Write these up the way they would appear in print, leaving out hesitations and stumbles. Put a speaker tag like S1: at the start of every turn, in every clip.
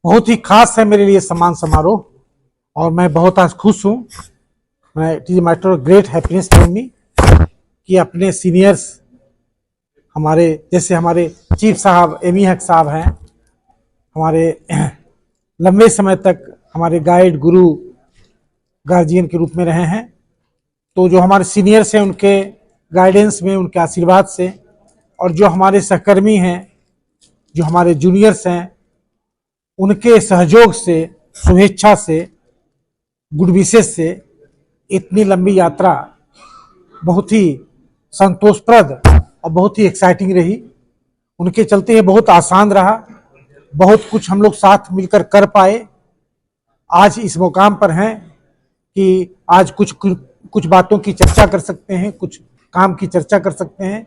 S1: बहुत ही खास है मेरे लिए सम्मान समारोह और मैं बहुत आज खुश हूँ। It is matter of great happiness for me कि अपने सीनियर्स हमारे जैसे हमारे चीफ साहब एमी हक साहब हैं, हमारे लंबे समय तक हमारे गाइड गुरु गार्जियन के रूप में रहे हैं। तो जो हमारे सीनियर्स हैं उनके गाइडेंस में, उनके आशीर्वाद से, और जो हमारे सहकर्मी हैं, जो हमारे जूनियर्स हैं, उनके सहयोग से, शुभेच्छा से, गुड विशेष से इतनी लंबी यात्रा बहुत ही संतोषप्रद और बहुत ही एक्साइटिंग रही। उनके चलते ये बहुत आसान रहा, बहुत कुछ हम लोग साथ मिलकर कर पाए। आज इस मुकाम पर हैं कि आज कुछ बातों की चर्चा कर सकते हैं, कुछ काम की चर्चा कर सकते हैं।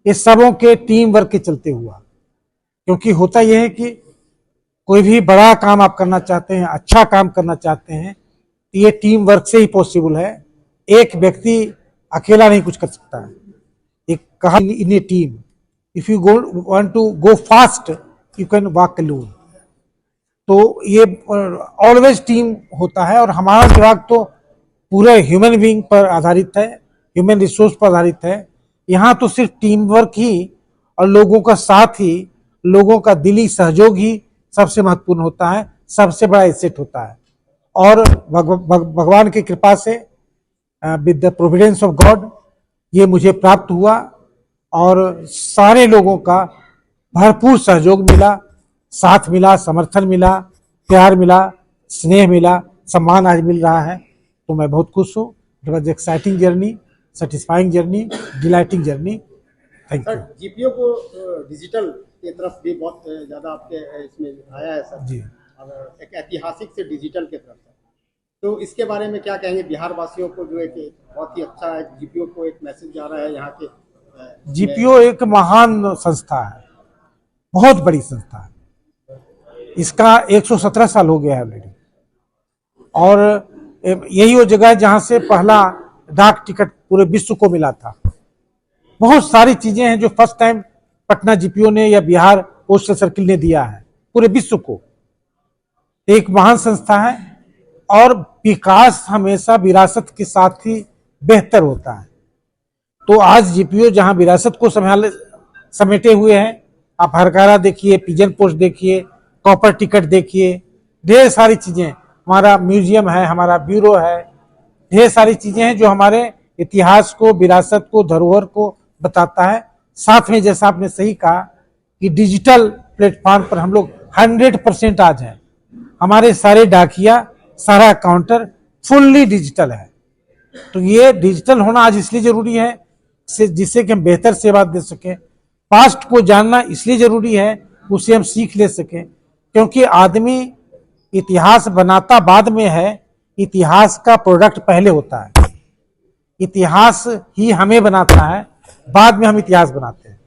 S1: ये सबों के टीम वर्क के चलते हुआ, क्योंकि होता यह है कि कोई भी बड़ा काम आप करना चाहते हैं, अच्छा काम करना चाहते हैं, तो ये टीम वर्क से ही पॉसिबल है। एक व्यक्ति अकेला नहीं कुछ कर सकता है। एक कहा in a team, if you want to go fast you can walk alone. तो ये ऑलवेज टीम होता है। और हमारा विभाग तो पूरे ह्यूमन बीइंग पर आधारित है, ह्यूमन रिसोर्स पर आधारित है। यहाँ तो सिर्फ टीम वर्क ही और लोगों का साथ ही, लोगों का दिली सहयोग ही सबसे महत्वपूर्ण होता है, सबसे बड़ा एसेट होता है। और भगवान की कृपा से, with the Providence of God, ये मुझे प्राप्त हुआ और सारे लोगों का भरपूर सहयोग मिला, साथ मिला, समर्थन मिला, प्यार मिला, स्नेह मिला, सम्मान आज मिल रहा है। तो मैं बहुत खुश हूँ। It was exciting journey, satisfying journey, delighting journey. Thank you.
S2: GPO को डिजिटल की तरफ भी बहुत ज़्यादा आपके इसमें आया है सर जी, और एक ऐतिहासिक से डिजिटल की तरफ। तो इसके बारे में क्या कहेंगे बिहार वासियों को, जो है कि बहुत ही अच्छा है, जीपीओ को एक मैसेज जा रहा है यहाँ के।
S1: जीपीओ एक महान संस्था है, बहुत बड़ी संस्था है। इसका 117 साल हो गया है ऑलरेडी, और यही वो जगह है जहां से पहला डाक टिकट पूरे विश्व को मिला था। बहुत सारी चीजें हैं जो फर्स्ट टाइम पटना जीपीओ ने या बिहार पोस्टल सर्किल ने दिया है पूरे विश्व को। एक महान संस्था है और विकास हमेशा विरासत के साथ ही बेहतर होता है। तो आज जीपीओ जहां विरासत को समेटे हुए हैं, आप हरकारा देखिए, पिजन पोस्ट देखिए, कॉपर टिकट देखिए, ढेर सारी चीजें, हमारा म्यूजियम है, हमारा ब्यूरो है, ढेर सारी चीजें हैं जो हमारे इतिहास को, विरासत को, धरोहर को बताता है। साथ में जैसा आपने सही कहा कि डिजिटल प्लेटफॉर्म पर हम लोग 100% आज हैं। हमारे सारे डाकिया, सारा काउंटर फुल्ली डिजिटल है। तो ये डिजिटल होना आज इसलिए जरूरी है जिससे कि हम बेहतर सेवा दे सकें। पास्ट को जानना इसलिए जरूरी है, उसे हम सीख ले सकें, क्योंकि आदमी इतिहास बनाता बाद में है, इतिहास का प्रोडक्ट पहले होता है। इतिहास ही हमें बनाता है, बाद में हम इतिहास बनाते हैं।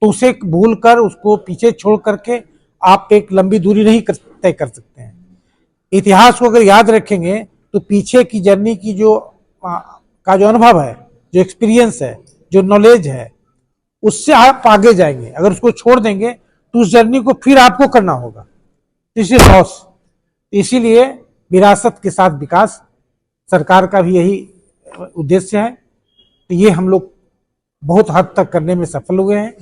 S1: तो उसे भूल कर, उसको पीछे छोड़ करके आप एक लंबी दूरी नहीं तय कर सकते हैं। इतिहास को अगर याद रखेंगे तो पीछे की जर्नी की जो अनुभव है, जो एक्सपीरियंस है, जो नॉलेज है, उससे आप आगे जाएंगे। अगर उसको छोड़ देंगे तो उस जर्नी को फिर आपको करना होगा, इसी लॉस। इसीलिए विरासत के साथ विकास सरकार का भी यही उद्देश्य है। तो ये हम लोग बहुत हद तक करने में सफल हुए हैं।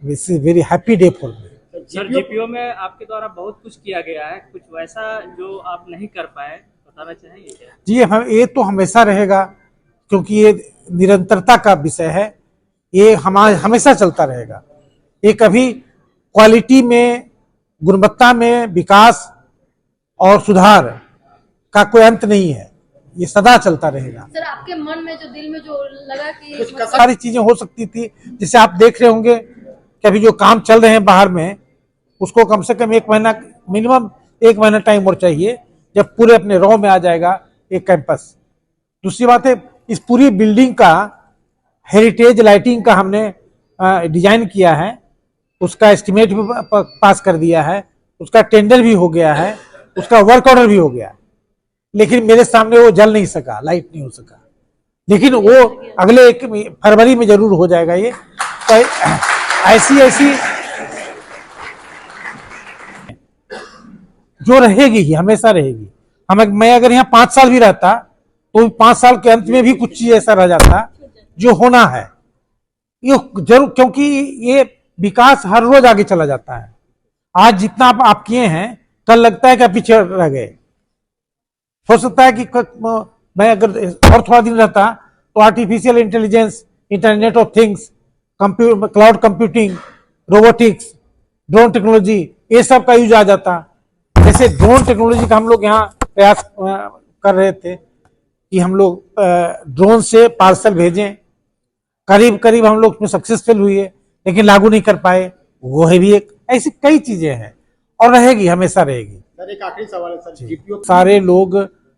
S1: This is very happy day for me.
S3: Sir, GPO में आपके द्वारा बहुत कुछ किया गया है, कुछ वैसा जो आप नहीं कर पाए बताना चाहेंगे क्या?
S1: जी, हम ये तो हमेशा रहेगा, क्योंकि ये निरंतरता का विषय है। ये हमेशा चलता रहेगा। ये कभी क्वालिटी में, गुणवत्ता में विकास और सुधार का कोई अंत नहीं है, ये सदा चलता रहेगा।
S4: सर, आपके मन में जो, दिल में जो लगा कि
S1: सारी चीजें हो सकती थी, जैसे आप देख रहे होंगे कि अभी जो काम चल रहे हैं बाहर में, उसको कम से कम 1 महीना, मिनिमम 1 महीना टाइम और चाहिए, जब पूरे अपने रॉ में आ जाएगा एक कैंपस। दूसरी बात है, इस पूरी बिल्डिंग का हेरिटेज लाइटिंग का हमने डिजाइन किया है, उसका एस्टिमेट भी पास कर दिया है, उसका टेंडर भी हो गया है, उसका वर्क ऑर्डर भी हो गया है। लेकिन मेरे सामने वो जल नहीं सका, लाइट नहीं हो सका, लेकिन वो अगले 1 फरवरी में जरूर हो जाएगा। ये तो ऐसी जो रहेगी ही, हमेशा रहेगी। मैं अगर यहाँ 5 साल भी रहता तो 5 साल के अंत में भी कुछ चीज ऐसा रह जाता जो होना है, ये जरूर, क्योंकि ये विकास हर रोज आगे चला जाता है। आज जितना आप किए हैं, कल लगता है कि आप पीछे रह गए। हो सकता है कि मैं अगर और थोड़ा दिन रहता तो artificial intelligence, internet of things, cloud computing, robotics, drone technology, ये सब का यूज आ जाता। जैसे ड्रोन टेक्नोलॉजी का हम लोग यहाँ प्रयास कर रहे थे कि हम लोग ड्रोन से पार्सल भेजें, करीब करीब हम लोग उसमें सक्सेसफुल हुए, लेकिन लागू नहीं कर पाए। वो है भी एक, ऐसी कई चीजें हैं और रहेगी, हमेशा रहेगी।
S2: सर एक आखिरी सवाल है सर, जीपीओ
S1: सारे लोग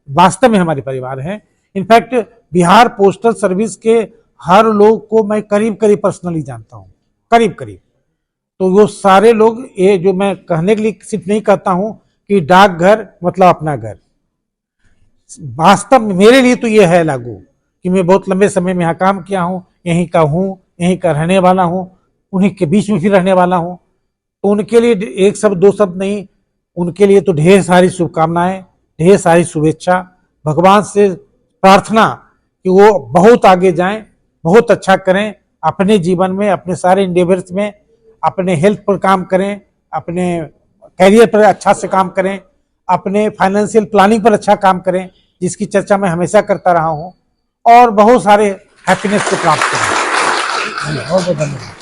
S1: वास्तव में हमारे परिवार हैं। इनफैक्ट बिहार पोस्टल सर्विस के हर लोग को मैं करीब करीब पर्सनली जानता हूँ, करीब करीब। तो वो सारे लोग, ये जो मैं कहने के लिए सिर्फ नहीं कहता हूँ कि डाकघर मतलब अपना घर, वास्तव में मेरे लिए तो ये है लागू कि मैं बहुत लंबे समय में यहाँ काम किया हूँ, यहीं का हूँ, यहीं का रहने वाला हूँ, उन्हीं के बीच में भी रहने वाला हूँ। तो उनके लिए एक शब्द दो शब्द नहीं, उनके लिए तो ढेर सारी शुभकामनाएं, ढेर सारी शुभेच्छा। भगवान से प्रार्थना कि वो बहुत आगे जाएं, बहुत अच्छा करें अपने जीवन में, अपने सारे इंडेवर्स में, अपने हेल्थ पर काम करें, अपने कैरियर पर अच्छा से काम करें, अपने फाइनेंशियल प्लानिंग पर अच्छा काम करें, जिसकी चर्चा मैं हमेशा करता रहा हूं, और बहुत सारे हैप्पीनेस को प्राप्त करें। बहुत बहुत धन्यवाद।